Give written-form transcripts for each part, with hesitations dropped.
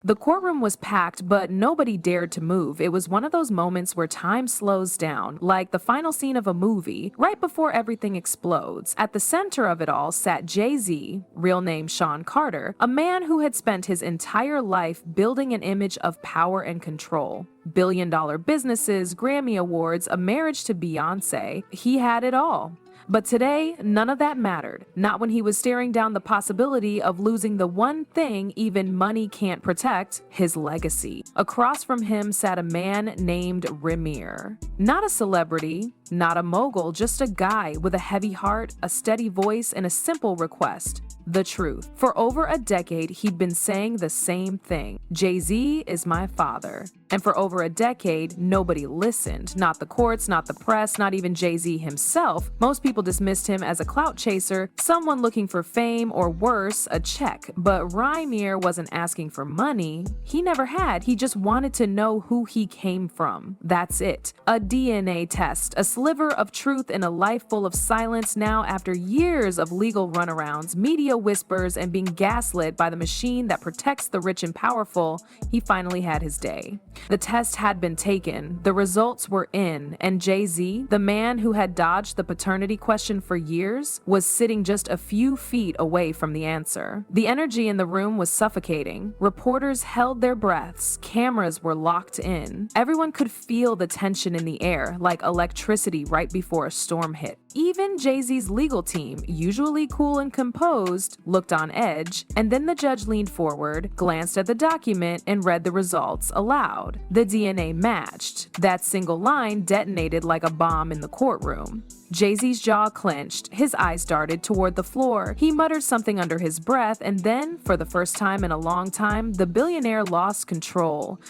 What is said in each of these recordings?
The courtroom was packed, but nobody dared to move. It was one of those moments where time slows down, like the final scene of a movie, right before everything explodes. At the center of it all sat Jay-Z, real name Sean Carter, a man who had spent his entire life building an image of power and control. Billion-dollar businesses, Grammy Awards, a marriage to Beyoncé. He had it all. But today, none of that mattered. Not when he was staring down the possibility of losing the one thing even money can't protect, his legacy. Across from him sat a man named Rymir. Not a celebrity, not a mogul, just a guy with a heavy heart, a steady voice, and a simple request: the truth. For over a decade, he'd been saying the same thing. Jay-Z is my father. And for over a decade, nobody listened. Not the courts, not the press, not even Jay-Z himself. Most people dismissed him as a clout chaser, someone looking for fame, or worse, a check. But Rymir wasn't asking for money. He never had. He just wanted to know who he came from. That's it. A DNA test, a sliver of truth in a life full of silence. Now, after years of legal runarounds, media whispers, and being gaslit by the machine that protects the rich and powerful, he finally had his day. The test had been taken, the results were in, and Jay-Z, the man who had dodged the paternity question for years, was sitting just a few feet away from the answer. The energy in the room was suffocating. Reporters held their breaths, cameras were locked in. Everyone could feel the tension in the air, like electricity right before a storm hit. Even Jay-Z's legal team, usually cool and composed, looked on edge, and then the judge leaned forward, glanced at the document, and read the results aloud. The DNA matched. That single line detonated like a bomb in the courtroom. Jay-Z's jaw clenched, his eyes darted toward the floor. He muttered something under his breath, and then, for the first time in a long time, the billionaire lost control.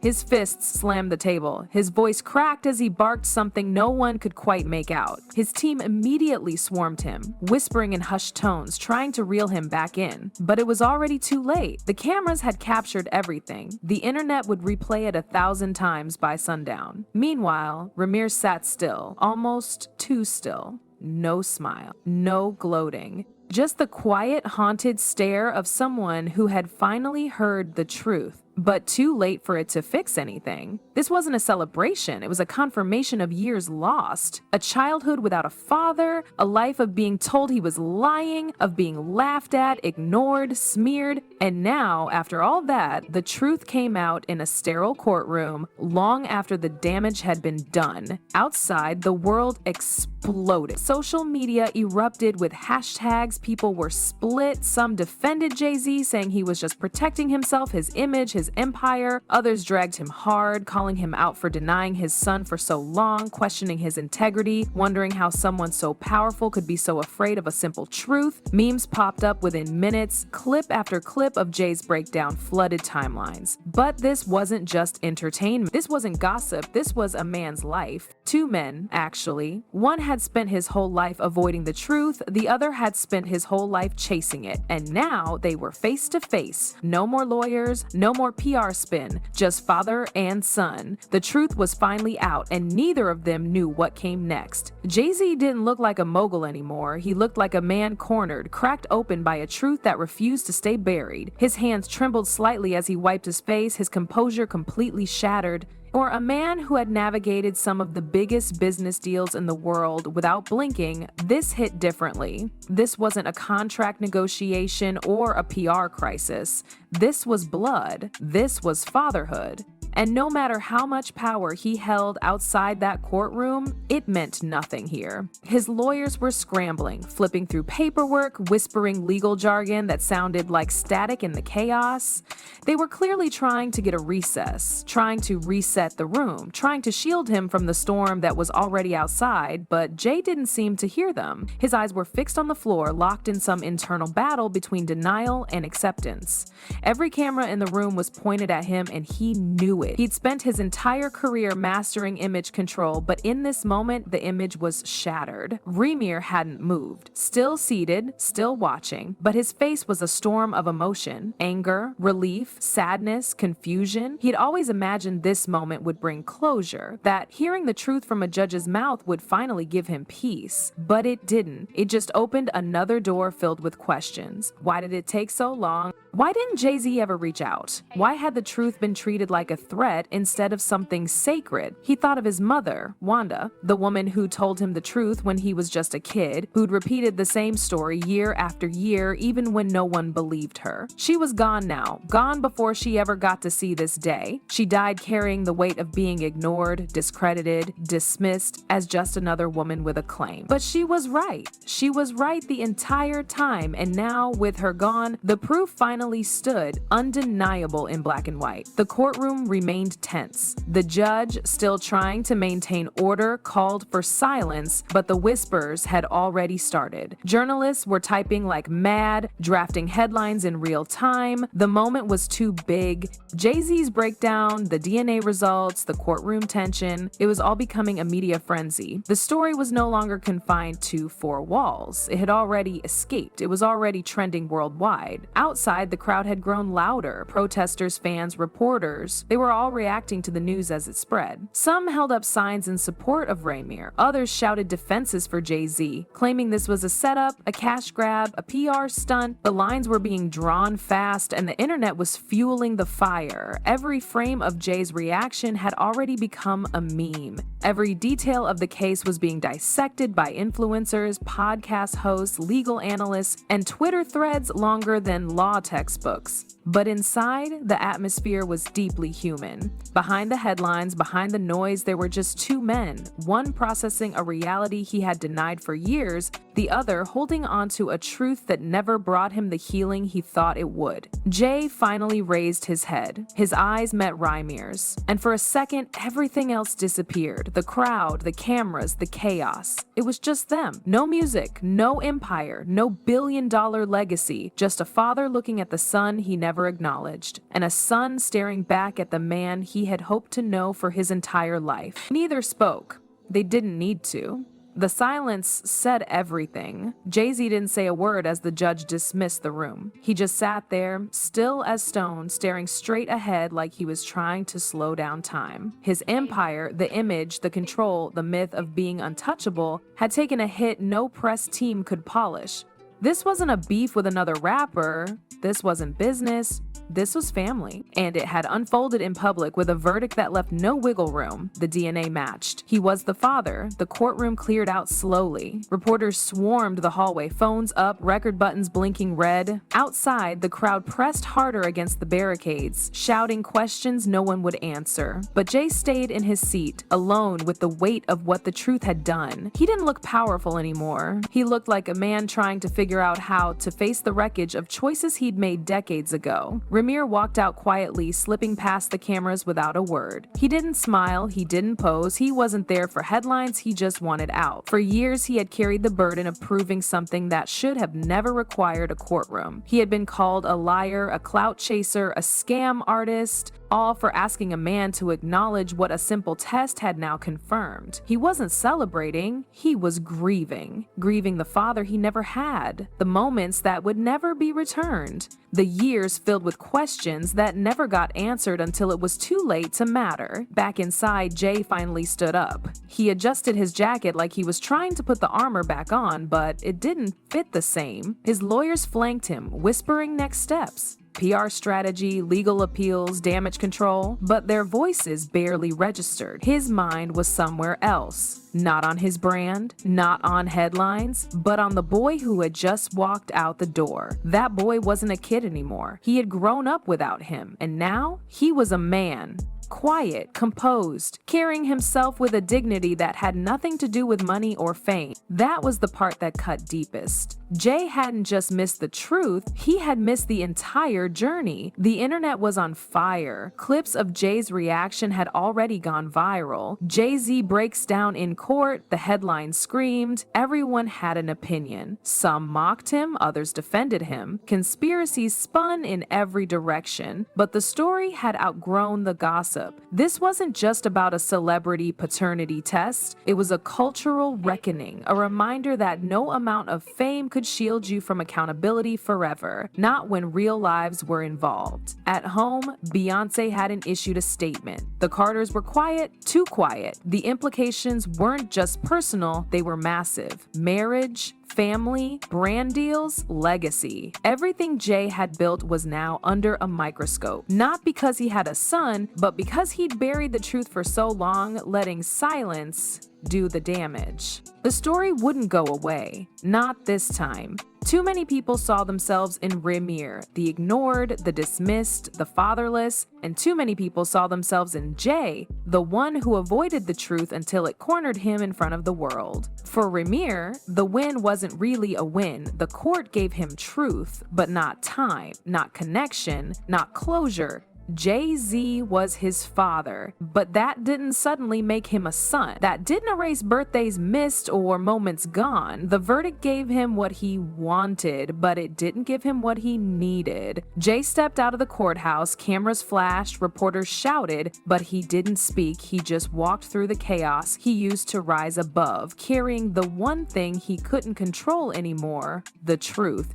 His fists slammed the table. His voice cracked as he barked something no one could quite make out. His team immediately swarmed him, whispering in hushed tones, trying to reel him back in. But it was already too late. The cameras had captured everything. The internet would replay it 1,000 times by sundown. Meanwhile, Rymir sat still, almost too still. No smile, no gloating. Just the quiet, haunted stare of someone who had finally heard the truth, but too late for it to fix anything. This wasn't a celebration, it was a confirmation of years lost. A childhood without a father, a life of being told he was lying, of being laughed at, ignored, smeared, and now, after all that, the truth came out in a sterile courtroom long after the damage had been done. Outside, the world exploded. Social media erupted with hashtags. People were split. Some defended Jay-Z, saying he was just protecting himself, his image, his empire. Others dragged him hard, calling him out for denying his son for so long, questioning his integrity, wondering how someone so powerful could be so afraid of a simple truth. Memes popped up within minutes. Clip after clip of Jay's breakdown flooded timelines. But this wasn't just entertainment. This wasn't gossip. This was a man's life. Two men, actually. One had spent his whole life avoiding the truth. The other had spent his whole life chasing it. And now they were face to face. No more lawyers, no more PR spin, just father and son. The truth was finally out, and neither of them knew what came next. Jay-Z didn't look like a mogul anymore. He looked like a man cornered, cracked open by a truth that refused to stay buried. His hands trembled slightly as he wiped his face, his composure completely shattered. Or a man who had navigated some of the biggest business deals in the world without blinking, this hit differently. This wasn't a contract negotiation or a PR crisis. This was blood. This was fatherhood. And no matter how much power he held outside that courtroom, it meant nothing here. His lawyers were scrambling, flipping through paperwork, whispering legal jargon that sounded like static in the chaos. They were clearly trying to get a recess, trying to reset the room, trying to shield him from the storm that was already outside, but Jay didn't seem to hear them. His eyes were fixed on the floor, locked in some internal battle between denial and acceptance. Every camera in the room was pointed at him, and he knew knew it. He'd spent his entire career mastering image control, but in this moment, the image was shattered. Rymir hadn't moved, still seated, still watching, but his face was a storm of emotion, anger, relief, sadness, confusion. He'd always imagined this moment would bring closure, that hearing the truth from a judge's mouth would finally give him peace. But it didn't. It just opened another door filled with questions. Why did it take so long? Why didn't Jay-Z ever reach out? Why had the truth been treated like a threat instead of something sacred? He thought of his mother, Wanda, the woman who told him the truth when he was just a kid, who'd repeated the same story year after year even when no one believed her. She was gone now, gone before she ever got to see this day. She died carrying the weight of being ignored, discredited, dismissed as just another woman with a claim. But she was right. She was right the entire time, and now, with her gone, the proof finally stood, undeniable in black and white. The courtroom remained tense. The judge, still trying to maintain order, called for silence, but the whispers had already started. Journalists were typing like mad, drafting headlines in real time. The moment was too big. Jay-Z's breakdown, the DNA results, the courtroom tension, it was all becoming a media frenzy. The story was no longer confined to four walls. It had already escaped. It was already trending worldwide. Outside, the crowd had grown louder. Protesters, fans, reporters, they were all reacting to the news as it spread. Some held up signs in support of Rymir. Others shouted defenses for Jay-Z, claiming this was a setup, a cash grab, a PR stunt. The lines were being drawn fast, and the internet was fueling the fire. Every frame of Jay's reaction had already become a meme. Every detail of the case was being dissected by influencers, podcast hosts, legal analysts, and Twitter threads longer than law textbooks. But inside, the atmosphere was deeply human. Behind the headlines, behind the noise, there were just two men, one processing a reality he had denied for years, the other holding on to a truth that never brought him the healing he thought it would. Jay finally raised his head. His eyes met Rymir's, and for a second, everything else disappeared. The crowd, the cameras, the chaos. It was just them. No music, no empire, no billion-dollar legacy, just a father looking at the son he never acknowledged, and a son staring back at the man he had hoped to know for his entire life. Neither spoke. They didn't need to. The silence said everything. Jay-Z didn't say a word as the judge dismissed the room. He just sat there, still as stone, staring straight ahead like he was trying to slow down time. His empire, the image, the control, the myth of being untouchable, had taken a hit no press team could polish. This wasn't a beef with another rapper. This wasn't business. This was family, and it had unfolded in public with a verdict that left no wiggle room. The DNA matched. He was the father. The courtroom cleared out slowly. Reporters swarmed the hallway, phones up, record buttons blinking red. Outside, the crowd pressed harder against the barricades, shouting questions no one would answer. But Jay stayed in his seat, alone with the weight of what the truth had done. He didn't look powerful anymore. He looked like a man trying to figure out how to face the wreckage of choices he'd made decades ago. Rymir walked out quietly, slipping past the cameras without a word. He didn't smile, he didn't pose, he wasn't there for headlines, he just wanted out. For years, he had carried the burden of proving something that should have never required a courtroom. He had been called a liar, a clout chaser, a scam artist, all for asking a man to acknowledge what a simple test had now confirmed. He wasn't celebrating, he was grieving. Grieving the father he never had, the moments that would never be returned, the years filled with questions that never got answered until it was too late to matter. Back inside, Jay finally stood up. He adjusted his jacket like he was trying to put the armor back on, but it didn't fit the same. His lawyers flanked him, whispering next steps. PR strategy, legal appeals, damage control, but their voices barely registered. His mind was somewhere else. Not on his brand, not on headlines, but on the boy who had just walked out the door. That boy wasn't a kid anymore. He had grown up without him, and now he was a man. Quiet, composed, carrying himself with a dignity that had nothing to do with money or fame. That was the part that cut deepest. Jay hadn't just missed the truth, he had missed the entire journey. The internet was on fire. Clips of Jay's reaction had already gone viral. Jay-Z breaks down in court, the headlines screamed, everyone had an opinion. Some mocked him, others defended him. Conspiracies spun in every direction, but the story had outgrown the gossip. This wasn't just about a celebrity paternity test, it was a cultural reckoning, a reminder that no amount of fame could shield you from accountability forever, not when real lives were involved. At home, Beyonce hadn't issued a statement. The Carters were quiet, too quiet. The implications weren't just personal, they were massive. Marriage, family, brand deals, legacy. Everything Jay had built was now under a microscope. Not because he had a son, but because he'd buried the truth for so long, letting silence do the damage. The story wouldn't go away. Not this time. Too many people saw themselves in Rymir, the ignored, the dismissed, the fatherless, and too many people saw themselves in Jay, the one who avoided the truth until it cornered him in front of the world. For Rymir, the win wasn't really a win. The court gave him truth, but not time, not connection, not closure. Jay-Z was his father, but that didn't suddenly make him a son. That didn't erase birthdays missed or moments gone. The verdict gave him what he wanted, but it didn't give him what he needed. Jay stepped out of the courthouse, cameras flashed, reporters shouted, but he didn't speak. He just walked through the chaos he used to rise above, carrying the one thing he couldn't control anymore, the truth.